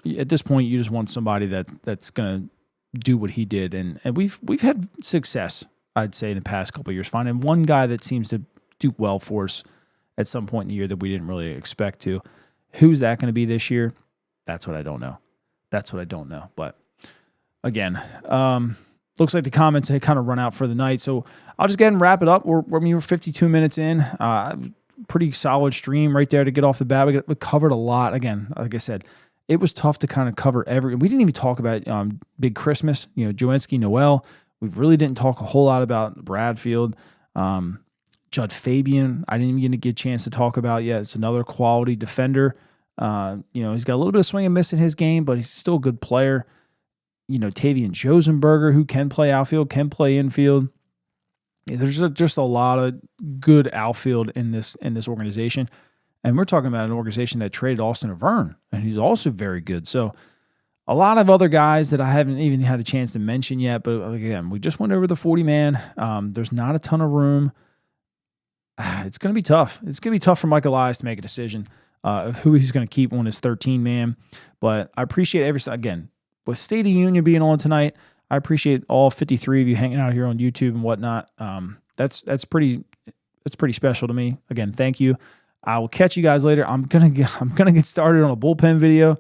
this point, you just want somebody that's going to do what he did, and we've had success, I'd say, in the past couple of years, finding one guy that seems to do well for us at some point in the year that we didn't really expect to. Who's that going to be this year? That's what I don't know. But again, looks like the comments had kind of run out for the night, so I'll just go ahead and wrap it up. We're 52 minutes in. Pretty solid stream right there to get off the bat. We covered a lot. Again, like I said, it was tough to kind of cover we didn't even talk about Big Christmas, Joenski, Noel. We really didn't talk a whole lot about Bradfield. Judd Fabian, I didn't even get a chance to talk about yet. It's another quality defender. He's got a little bit of swing and miss in his game, but he's still a good player. Tavian Josenberger, who can play outfield, can play infield. There's just a lot of good outfield in this organization. And we're talking about an organization that traded Austin Avern, and he's also very good. So a lot of other guys that I haven't even had a chance to mention yet. But again, we just went over the 40-man. There's not a ton of room. It's going to be tough. It's going to be tough for Mike Elias to make a decision of who he's going to keep on his 13-man. But I appreciate again, with State of the Union being on tonight, I appreciate all 53 of you hanging out here on YouTube and whatnot. That's pretty special to me. Again, thank you. I will catch you guys later. I'm gonna get started on a bullpen video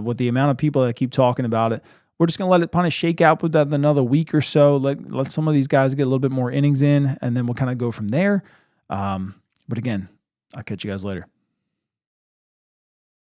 with the amount of people that keep talking about it. We're just gonna let it kind of shake out with that another week or so. Let some of these guys get a little bit more innings in, and then we'll kind of go from there. But again, I'll catch you guys later.